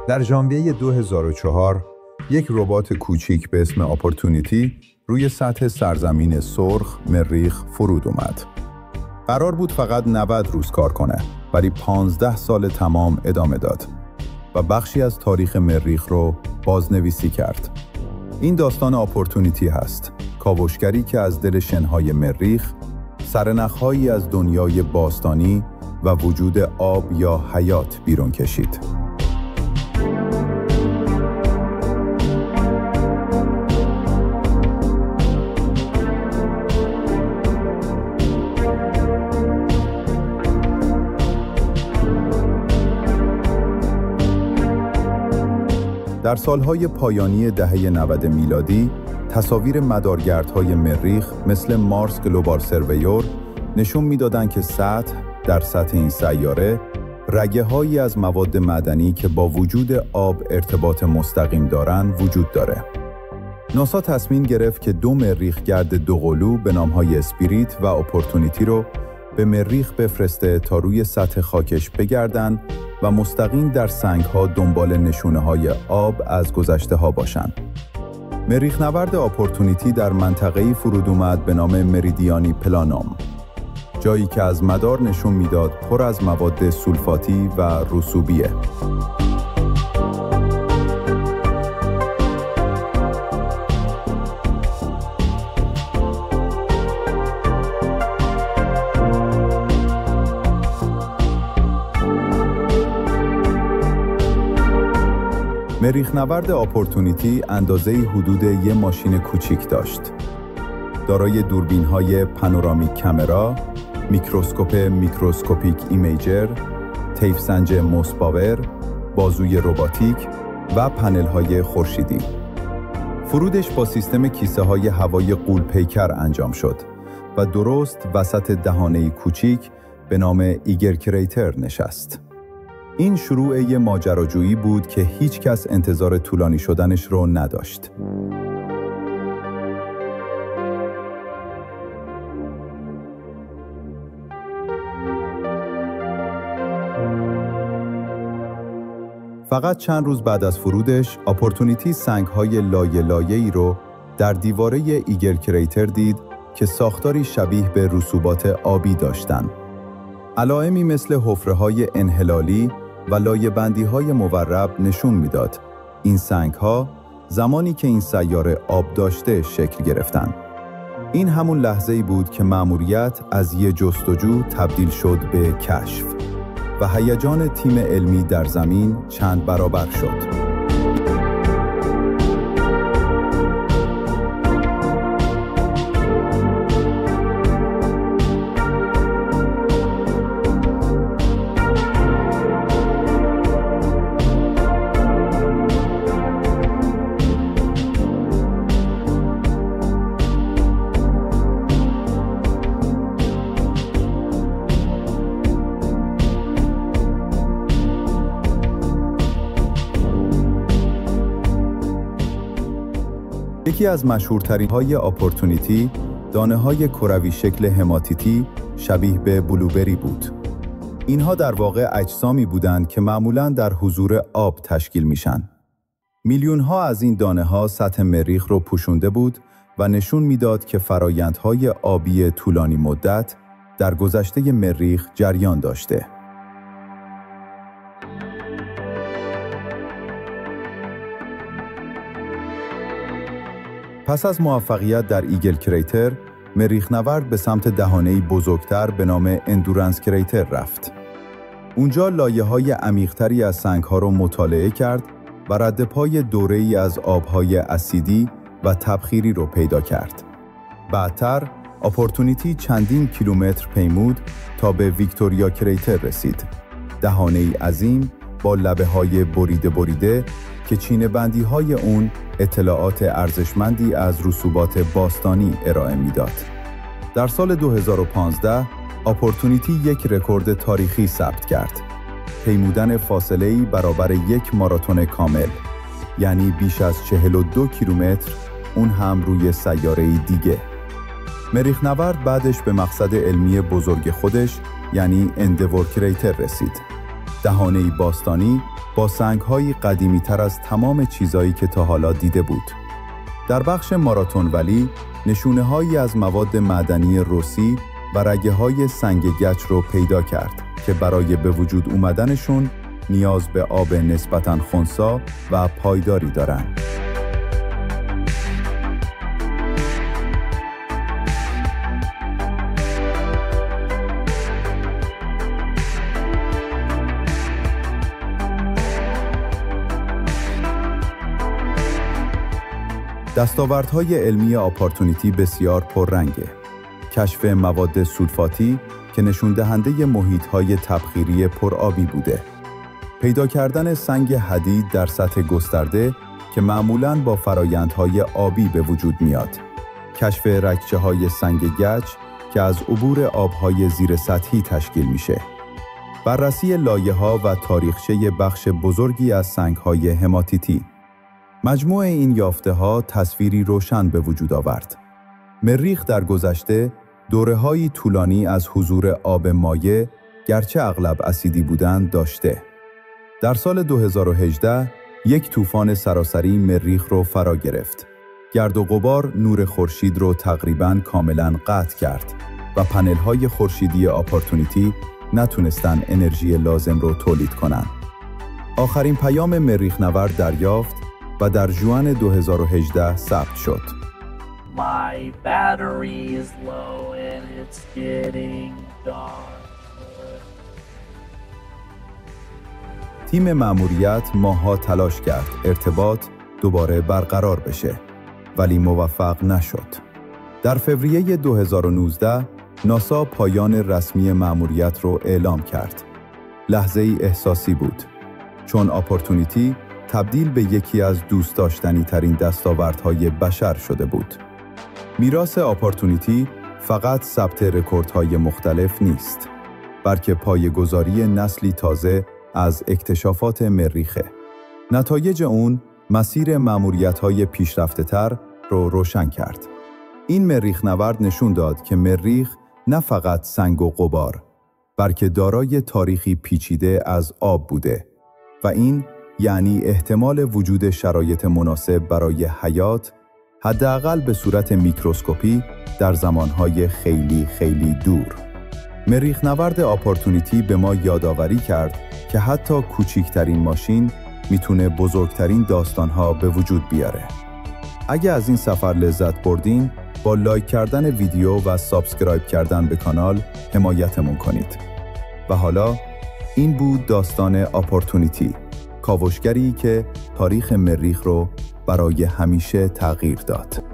در ژانویه 2004 یک ربات کوچیک به اسم اپورتونیتی روی سطح سرزمین سرخ مریخ فرود اومد. قرار بود فقط 90 روز کار کنه، ولی 15 سال تمام ادامه داد و بخشی از تاریخ مریخ رو بازنویسی کرد. این داستان اپورتونیتی هست، کاوشگری که از دل شنهای مریخ، سرنخ‌هایی از دنیای باستانی و وجود آب یا حیات بیرون کشید. در سالهای پایانی دهه 90 میلادی، تصاویر مدارگردهای مریخ مثل مارس گلوبال سرویور نشون میدادند که در سطح این سیاره رگه‌هایی از مواد معدنی که با وجود آب ارتباط مستقیم دارند وجود داره. ناسا تصمیم گرفت که 2 مریخگرد دوقلو به نام‌های اسپریت و اپورتونیتی رو به مریخ بفرسته تا روی سطح خاکش بگردن و مستقیم در سنگ‌ها دنبال نشونه‌های آب از گذشته‌ها باشن. مریخ نورد اپورتونیتی در منطقه‌ای فرود اومد به نام مریدیانی پلانوم، جایی که از مدار نشون میداد پر از مواد سولفاتی و رسوبیه. مریخ نورد اپورتونیتی اندازه حدود یه ماشین کوچیک داشت. دارای دوربین‌های پانورامیک کامرا، میکروسکوپ میکروسکوپیک ایمیجر، طیف سنج مسباور، بازوی رباتیک و پنل‌های خورشیدی. فرودش با سیستم کیسه‌های هوایی غول‌پیکر انجام شد و درست وسط دهانه‌ای کوچیک به نام ایگر کریتر نشست. این شروع یه ماجراجویی بود که هیچ کس انتظار طولانی شدنش رو نداشت. فقط چند روز بعد از فرودش، اپورتونیتی سنگ‌های لایه‌ای رو در دیواره ایگر کریتر دید که ساختاری شبیه به رسوبات آبی داشتن. علائمی مثل حفره‌های انحلالی و لایه‌بندی‌های مورب نشون میداد این سنگ‌ها زمانی که این سیاره آب داشته شکل گرفتن. این همون لحظه‌ای بود که مأموریت از یه جستجو تبدیل شد به کشف و هیجان تیم علمی در زمین چند برابر شد. یکی از مشهورترین های اپورتونیتی دانه‌های کروی شکل هماتیتی شبیه به بلوبری بود. اینها در واقع اجسامی بودند که معمولاً در حضور آب تشکیل میشن. میلیون‌ها از این دانه‌ها سطح مریخ رو پوشونده بود و نشون میداد که فرایندهای آبی طولانی مدت در گذشته مریخ جریان داشته. پس از موفقیت در ایگل کریتر، مریخ نورد به سمت دهانه‌ای بزرگتر به نام اندورنس کریتر رفت. اونجا لایه‌های عمیق‌تری از سنگ‌ها رو مطالعه کرد و ردپای دوره‌ای از آب‌های اسیدی و تبخیری رو پیدا کرد. بعدتر، اپورتونیتی چندین کیلومتر پیمود تا به ویکتوریا کریتر رسید. دهانه‌ای عظیم با لبه‌های بریده که چینه‌بندی‌های اون اطلاعات ارزشمندی از رسوبات باستانی ارائه میداد. در سال 2015 اپورتونیتی یک رکورد تاریخی ثبت کرد. پیمودن فاصله‌ای برابر یک ماراتون کامل، یعنی بیش از 42 کیلومتر، اون هم روی سیاره‌ای دیگه. مریخ نورد بعدش به مقصد علمی بزرگ خودش، یعنی اندور کریتر رسید. دهانه‌ای باستانی با سنگ‌های قدیمی‌تر از تمام چیزایی که تا حالا دیده بود. در بخش ماراتون ولی نشونه‌هایی از مواد معدنی رسی و رگه‌های سنگ گچ رو پیدا کرد که برای به وجود اومدنشون نیاز به آب نسبتاً خنثی و پایداری دارند. دستاوردهای علمی آپورتونیتی بسیار پررنگه. کشف مواد سولفاتی که نشون دهنده محیط‌های تبخیری پرآبی بوده. پیدا کردن سنگ حدید در سطح گسترده که معمولاً با فرایندهای آبی به وجود میاد. کشف رگچه‌های سنگ گچ که از عبور آب‌های زیر سطحی تشکیل میشه. بررسی لایه‌ها و تاریخچه بخش بزرگی از سنگ‌های هماتیتی. مجموع این یافته‌ها تصویری روشن به وجود آورد. مریخ در گذشته دوره‌هایی طولانی از حضور آب مایع، گرچه اغلب اسیدی بودند، داشته. در سال 2018 یک طوفان سراسری مریخ رو فرا گرفت. گرد و غبار نور خورشید رو تقریباً کاملاً قطع کرد و پنل‌های خورشیدی آپورتونیتی نتونستن انرژی لازم رو تولید کنن. آخرین پیام مریخ نورد دریافت و در ژوئن 2018 ثبت شد. My battery is low and it's getting dark. تیم مأموریت ماه‌ها تلاش کرد ارتباط دوباره برقرار بشه، ولی موفق نشد. در فوریه 2019 ناسا پایان رسمی مأموریت رو اعلام کرد. لحظه‌ای احساسی بود، چون آپورتونیتی تبدیل به یکی از دوست داشتنی ترین دستاوردهای بشر شده بود. میراث آپورتونیتی فقط ثبت رکوردهای مختلف نیست، بلکه پایه‌گذاری نسلی تازه از اکتشافات مریخه. نتایج اون مسیر مأموریت‌های پیشرفته‌تر رو روشن کرد. این مریخ نورد نشون داد که مریخ نه فقط سنگ و غبار، بلکه دارای تاریخی پیچیده از آب بوده و این یعنی احتمال وجود شرایط مناسب برای حیات، حداقل به صورت میکروسکوپی در زمانهای خیلی خیلی دور. مریخ نورد آپورتونیتی به ما یادآوری کرد که حتی کوچکترین ماشین میتونه بزرگترین داستانها به وجود بیاره. اگه از این سفر لذت بردین، با لایک کردن ویدیو و سابسکرایب کردن به کانال حمایتمون کنید. و حالا این بود داستان آپورتونیتی، کاوشگری که تاریخ مریخ رو برای همیشه تغییر داد.